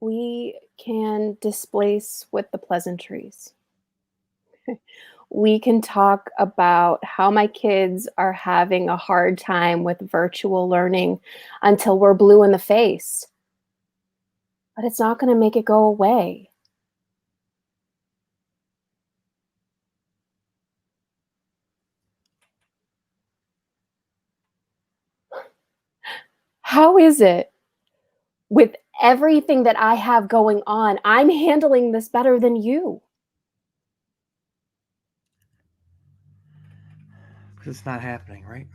We can displace with the pleasantries. We can talk about how my kids are having a hard time with virtual learning until we're blue in the face. But it's not going to make it go away. How is it with everything that I have going on, I'm handling this better than you? Because it's not happening, right?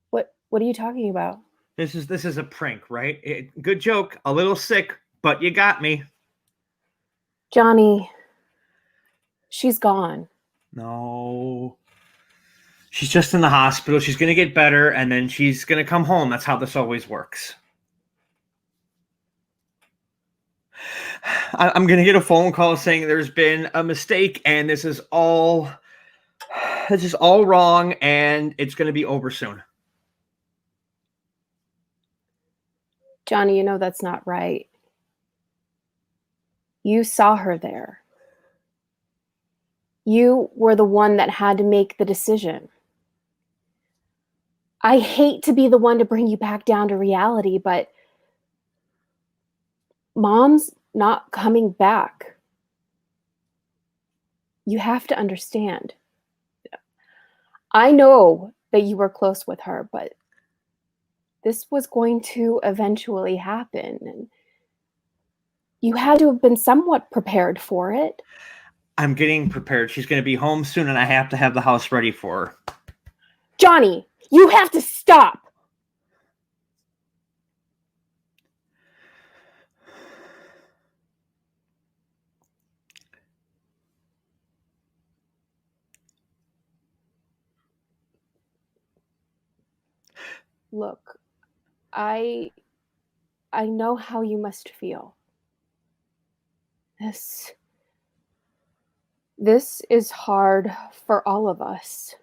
What are you talking about? This is a prank, right? Good joke, a little sick, but you got me. Johnny, she's gone. No. She's just in the hospital. She's going to get better, and then she's going to come home. That's how this always works. I'm going to get a phone call saying there's been a mistake, and this is all wrong, and it's going to be over soon. Johnny, you know that's not right. You saw her there. You were the one that had to make the decision. I hate to be the one to bring you back down to reality, but Mom's not coming back. You have to understand. I know that you were close with her, but this was going to eventually happen, and you had to have been somewhat prepared for it. I'm getting prepared. She's going to be home soon, and I have to have the house ready for her. Johnny, you have to stop. Look, I know how you must feel. This is hard for all of us.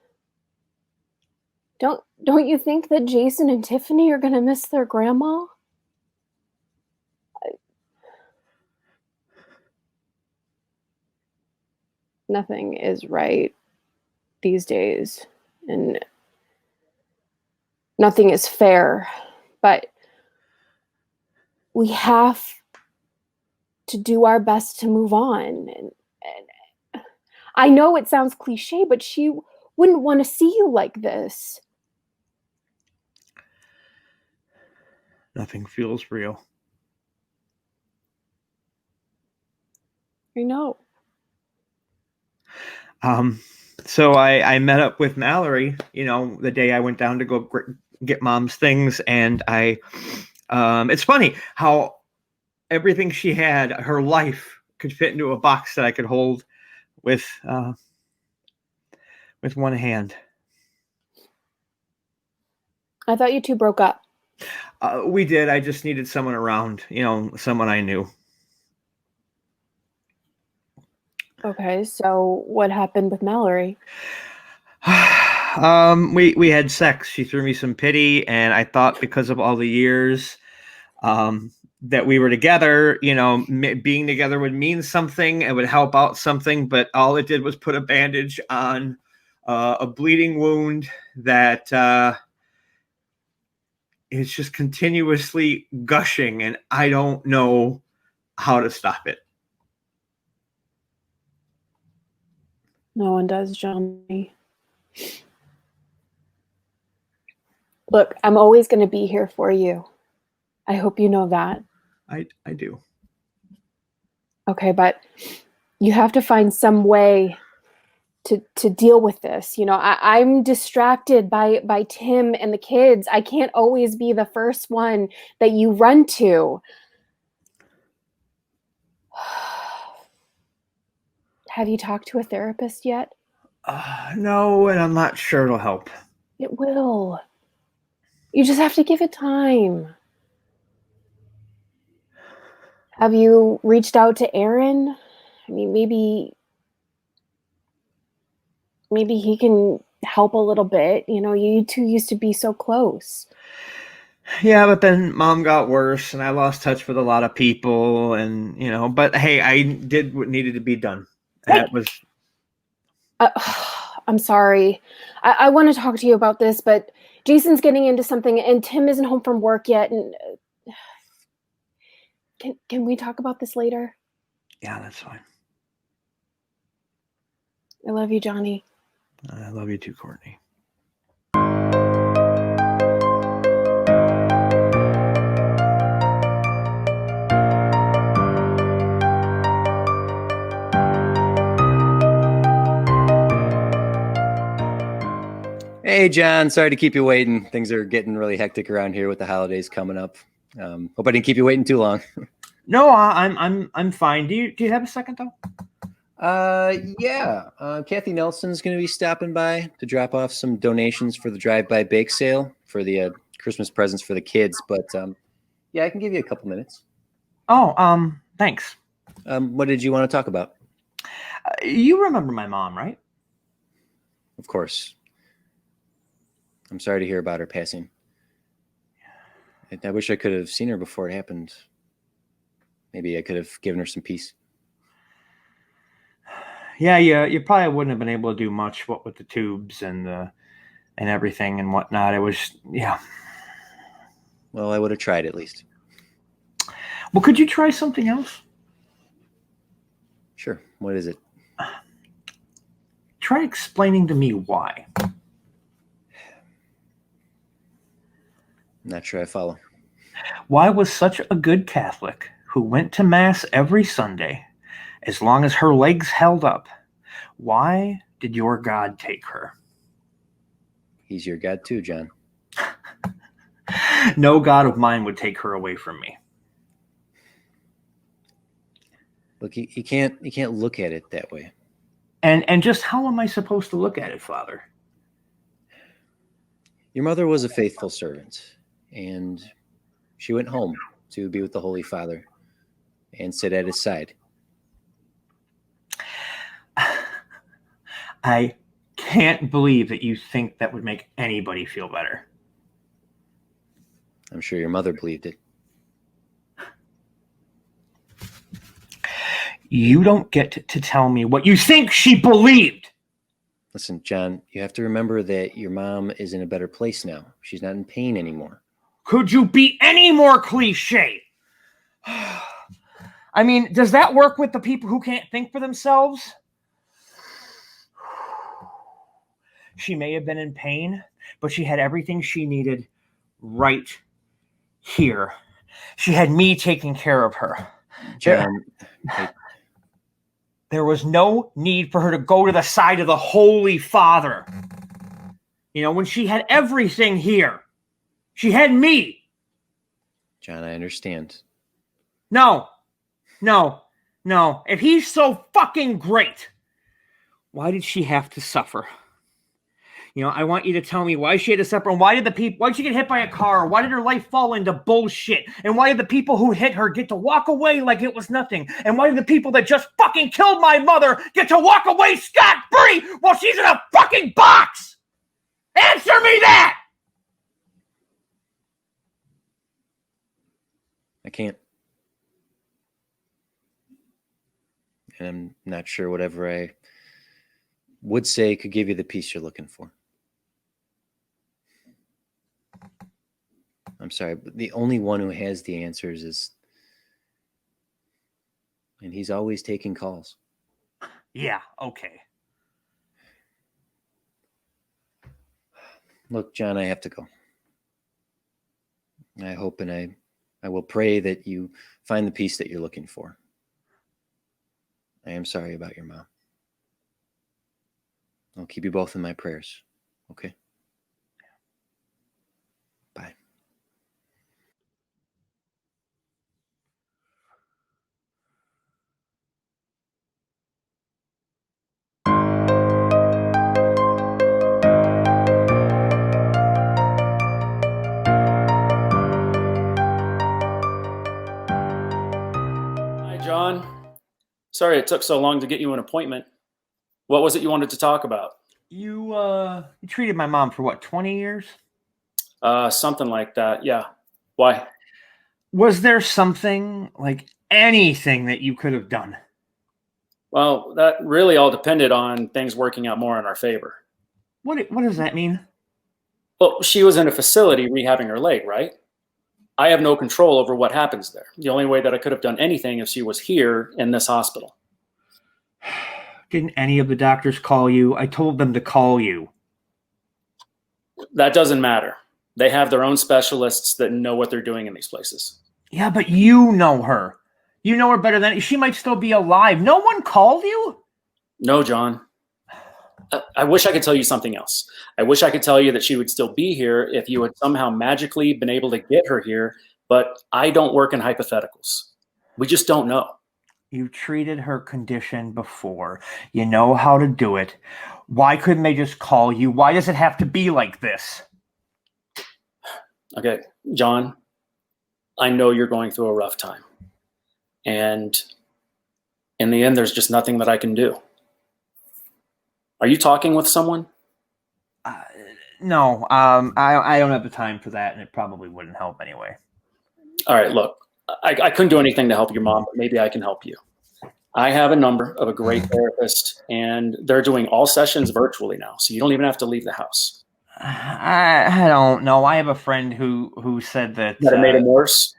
Don't you think that Jason and Tiffany are going to miss their grandma? Nothing is right these days, and nothing is fair, but we have to do our best to move on. And I know it sounds cliche, but she wouldn't want to see you like this. Nothing feels real. I know. So I met up with Mallory, the day I went down to go get Mom's things, and it's funny how everything she had, her life, could fit into a box that I could hold with one hand. I thought you two broke up. We did. I just needed someone around, someone I knew. Okay, so what happened with Mallory? We had sex. She threw me some pity, and I thought because of all the years that we were together, being together would mean something. It would help out something, but all it did was put a bandage on a bleeding wound that is just continuously gushing, and I don't know how to stop it. No one does, Johnny. Look, I'm always going to be here for you. I hope you know that. I do. Okay, but you have to find some way to deal with this. I'm distracted by Tim and the kids. I can't always be the first one that you run to. Have you talked to a therapist yet? No, and I'm not sure it'll help. It will. You just have to give it time. Have you reached out to Aaron? I mean, maybe he can help a little bit. You two used to be so close. Yeah, but then mom got worse and I lost touch with a lot of people and, but hey, I did what needed to be done. Hey, That was, uh, I'm sorry. I want to talk to you about this, but Jason's getting into something, and Tim isn't home from work yet. And can we talk about this later? yeah, that's fine. I love you, Johnny. I love you too, Courtney. Hey, John. Sorry to keep you waiting. Things are getting really hectic around here with the holidays coming up. Hope I didn't keep you waiting too long. No, I'm fine. Do you have a second though? Yeah. Kathy Nelson's going to be stopping by to drop off some donations for the drive-by bake sale for the Christmas presents for the kids. But yeah, I can give you a couple minutes. Oh, thanks. What did you want to talk about? You remember my mom, right? Of course. I'm sorry to hear about her passing. I wish I could have seen her before it happened. Maybe I could have given her some peace. Yeah, you probably wouldn't have been able to do much, what with the tubes and everything and whatnot. It was, yeah. Well, I would have tried at least. Well, could you try something else? Sure. What is it? Try explaining to me why. Not sure I follow. Why was such a good Catholic who went to Mass every Sunday, as long as her legs held up, why did your God take her? He's your God too, John. No God of mine would take her away from me. Look, you can't look at it that way. And just how am I supposed to look at it, Father? Your mother was a faithful servant, and she went home to be with the Holy Father and sit at his side. I can't believe that you think that would make anybody feel better. I'm sure your mother believed it. You don't get to tell me what you think she believed. Listen, John, you have to remember that your mom is in a better place now. She's not in pain anymore. Could you be any more cliche? I mean, does that work with the people who can't think for themselves? She may have been in pain, but she had everything she needed right here. She had me taking care of her. John, There was no need for her to go to the side of the Holy Father. When she had everything here. She had me. John, I understand. No. If he's so fucking great, why did she have to suffer? I want you to tell me why she had to suffer, and why did she get hit by a car? Why did her life fall into bullshit? And why did the people who hit her get to walk away like it was nothing? And why did the people that just fucking killed my mother get to walk away scot-free while she's in a fucking box? Answer me that! I can't. And I'm not sure whatever I would say could give you the peace you're looking for. I'm sorry, but the only one who has the answers is... And he's always taking calls. Yeah, okay. Look, John, I have to go. I hope and I will pray that you find the peace that you're looking for. I am sorry about your mom. I'll keep you both in my prayers. Okay? Bye. Hi, John. Sorry it took so long to get you an appointment. What was it you wanted to talk about? You treated my mom for what, 20 years? Something like that, yeah. Why? Was there something, like anything that you could have done? Well, that really all depended on things working out more in our favor. What does that mean? Well, she was in a facility rehabbing her leg, right? I have no control over what happens there. The only way that I could have done anything if she was here in this hospital. Didn't any of the doctors call you? I told them to call you. That doesn't matter. They have their own specialists that know what they're doing in these places. Yeah, but you know her. You know her better than she might still be alive. No one called you? No, John. I wish I could tell you something else. I wish I could tell you that she would still be here if you had somehow magically been able to get her here, but I don't work in hypotheticals. We just don't know. You treated her condition before. You know how to do it. Why couldn't they just call you? Why does it have to be like this? Okay, John, I know you're going through a rough time. And in the end, there's just nothing that I can do. Are you talking with someone? No, I don't have the time for that, and it probably wouldn't help anyway. All right, look, I couldn't do anything to help your mom, but maybe I can help you. I have a number of a great therapist, and they're doing all sessions virtually now, so you don't even have to leave the house. I don't know. I have a friend who said that That it made him worse?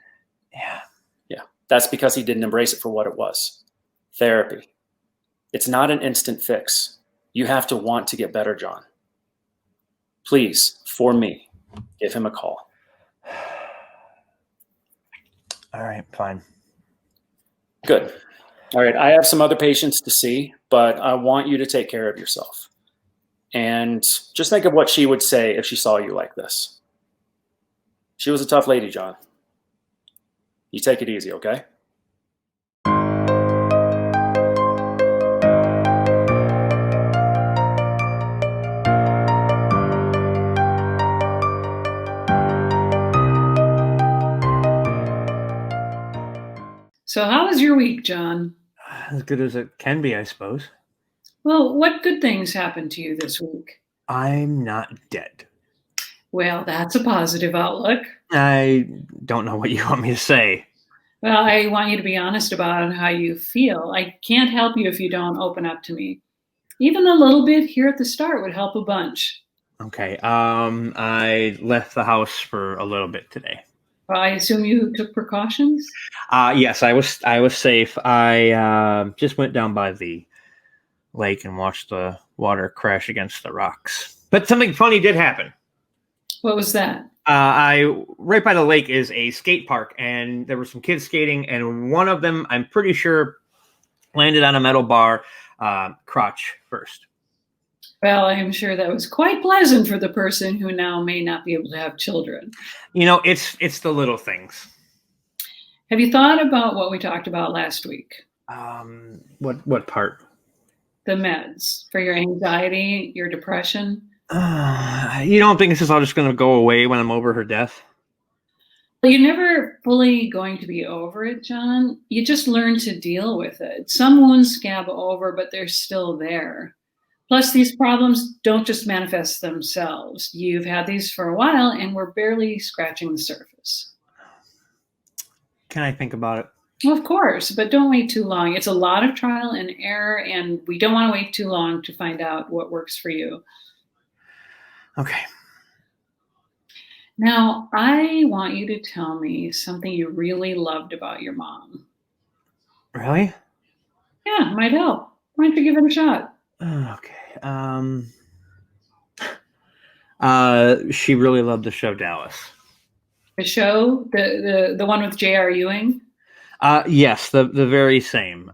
Yeah. Yeah, that's because he didn't embrace it for what it was. Therapy. It's not an instant fix. You have to want to get better, John. Please, for me, give him a call. All right, fine. Good. All right, I have some other patients to see, but I want you to take care of yourself. And just think of what she would say if she saw you like this. She was a tough lady, John. You take it easy, okay? So how was your week, John? As good as it can be, I suppose. Well, what good things happened to you this week? I'm not dead. Well, that's a positive outlook. I don't know what you want me to say. Well, I want you to be honest about how you feel. I can't help you if you don't open up to me. Even a little bit here at the start would help a bunch. Okay. I left the house for a little bit today. Well, I assume you took precautions? Yes, I was safe. I just went down by the lake and watched the water crash against the rocks. But something funny did happen. What was that? Right by the lake is a skate park, and there were some kids skating, and one of them, I'm pretty sure, landed on a metal bar, crotch first. Well, I'm sure that was quite pleasant for the person who now may not be able to have children. You know, it's the little things. Have you thought about what we talked about last week? What part? The meds for your anxiety, your depression. You don't think this is all just going to go away when I'm over her death? Well, you're never fully going to be over it, John. You just learn to deal with it. Some wounds scab over, but they're still there. Plus, these problems don't just manifest themselves. You've had these for a while, and we're barely scratching the surface. Can I think about it? Well, of course, but don't wait too long. It's a lot of trial and error, and we don't want to wait too long to find out what works for you. Okay. Now, I want you to tell me something you really loved about your mom. Really? Yeah, it might help. Why don't you give it a shot? Okay. She really loved the show Dallas. The show, the one with J.R. Ewing? Yes, the very same.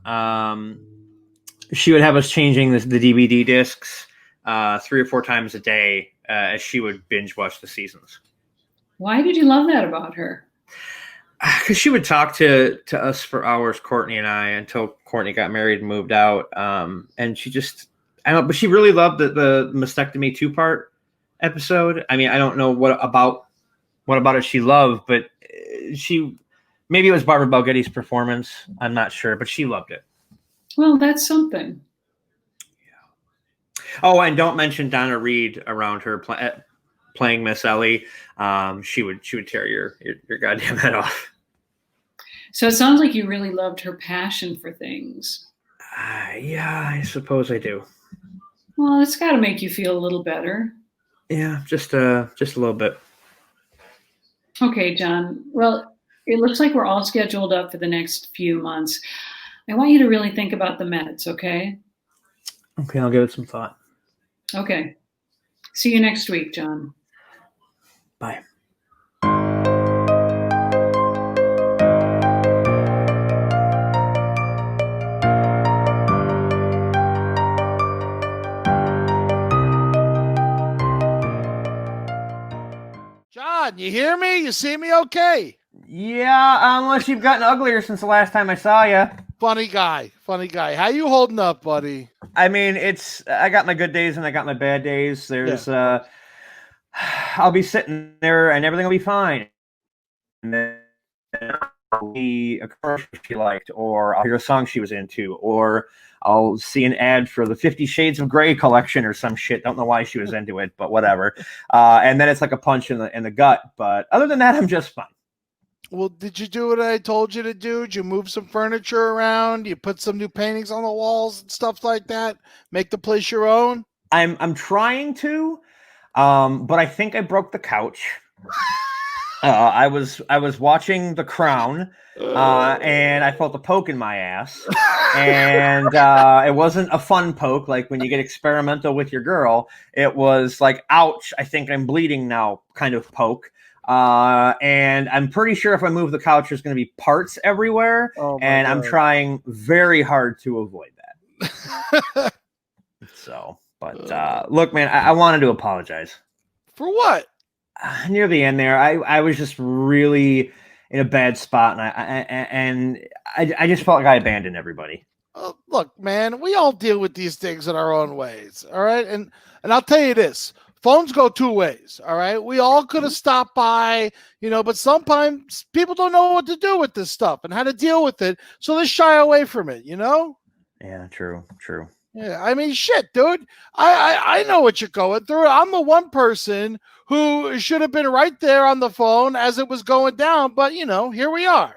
She would have us changing the DVD discs 3 or 4 times a day as she would binge watch the seasons. Why did you love that about her? Because she would talk to us for hours, Courtney and I, until Courtney got married and moved out. And she just, I don't know, but she really loved the mastectomy 2-part episode. I mean, I don't know what about it she loved, but maybe it was Barbara Balgetti's performance. I'm not sure, but she loved it. Well, that's something. Yeah. Oh, and don't mention Donna Reed around her playing Miss Ellie, she would tear your goddamn head off. So it sounds like you really loved her passion for things. Yeah, I suppose I do. Well, it's got to make you feel a little better. Yeah, just a little bit. Okay, John. Well, it looks like we're all scheduled up for the next few months. I want you to really think about the meds, okay? Okay, I'll give it some thought. Okay. See you next week, John. Bye. John, you hear me? You see me okay? Yeah, unless you've gotten uglier since the last time I saw you. Funny guy. How you holding up, buddy? I mean, I got my good days and I got my bad days. There's I'll be sitting there and everything will be fine. And then I'll see a commercial she liked, or I'll hear a song she was into, or I'll see an ad for the 50 Shades of Grey collection or some shit. Don't know why she was into it, but whatever. And then it's like a punch in the gut. But other than that, I'm just fine. Well, did you do what I told you to do? Did you move some furniture around? You put some new paintings on the walls and stuff like that? Make the place your own? I'm trying to, but I think I broke the couch. I was watching The Crown, and I felt a poke in my ass, and it wasn't a fun poke like when you get experimental with your girl. It was like, ouch, I think I'm bleeding now kind of poke. And I'm pretty sure if I move the couch, there's going to be parts everywhere, and I'm trying very hard to avoid that. So, but look, man, I wanted to apologize. For what? Near the end there, I was just really in a bad spot, and I just felt like I abandoned everybody. Look, man, we all deal with these things in our own ways, all right? And I'll tell you this. Phones go two ways, all right? We all could have stopped by, but sometimes people don't know what to do with this stuff and how to deal with it, so they shy away from it, Yeah, true. Yeah, I mean, shit, dude. I know what you're going through. I'm the one person who should have been right there on the phone as it was going down, but, here we are.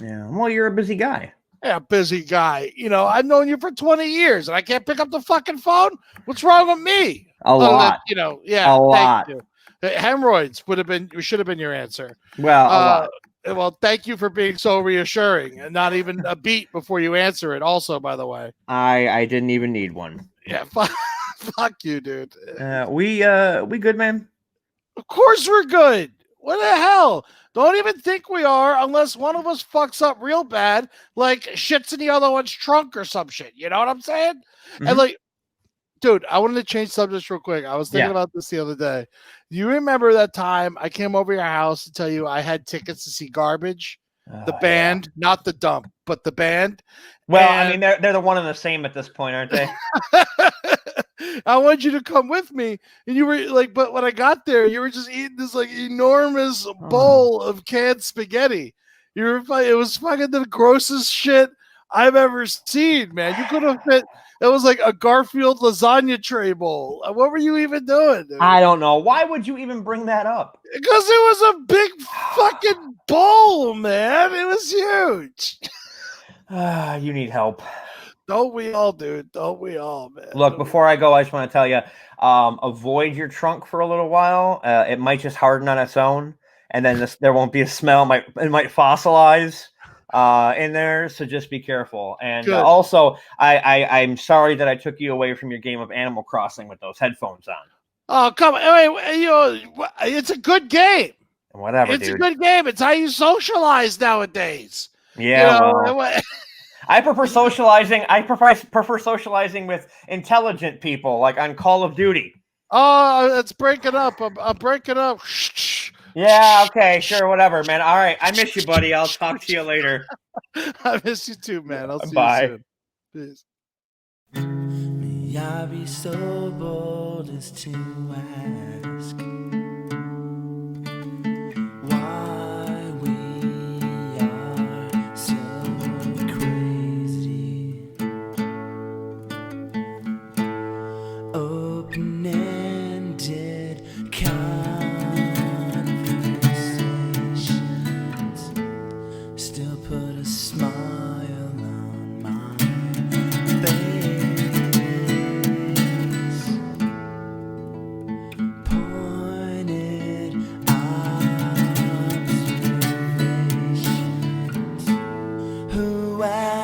Yeah, well, you're a busy guy. Yeah, busy guy. I've known you for 20 years, and I can't pick up the fucking phone? What's wrong with me? A lot. Yeah, a lot. Thank you. Hemorrhoids should have been your answer. Well, a lot. Well, thank you for being so reassuring, and not even a beat before you answer it. Also, by the way, I didn't even need one. Yeah, fuck you, dude. We good, man. Of course we're good. What the hell? Don't even think we are unless one of us fucks up real bad, like shits in the other one's trunk or some shit. You know what I'm saying? Mm-hmm. And like, dude, I wanted to change subjects real quick. I was thinking about this the other day. Do you remember that time I came over your house to tell you I had tickets to see Garbage? The band, not the dump, but the band. Well, I mean, they're the one and the same at this point, aren't they? I wanted you to come with me, and you were like, but when I got there, you were just eating this like enormous bowl of canned spaghetti. It was fucking the grossest shit I've ever seen, man. You could have fit. It was like a Garfield lasagna tray bowl. What were you even doing, dude? I don't know. Why would you even bring that up? Because it was a big fucking bowl, man. It was huge. You need help. Don't we all, dude? Don't we all, man? Look, before I go, I just want to tell you, avoid your trunk for a little while. It might just harden on its own, and then there won't be a smell. It might fossilize in there, so just be careful. And also, I'm sorry that I took you away from your game of Animal Crossing with those headphones on. Oh, come on. It's a good game. Whatever, It's a good game. It's how you socialize nowadays. Yeah, I prefer socializing. I prefer socializing with intelligent people, like on Call of Duty. Oh, it's breaking up. I'm breaking up. Yeah, okay, sure, whatever, man. All right, I miss you, buddy. I'll talk to you later. I miss you too, man. I'll see you soon. Peace. May I be so bold as to ask why we are so crazy, open-ended, ask.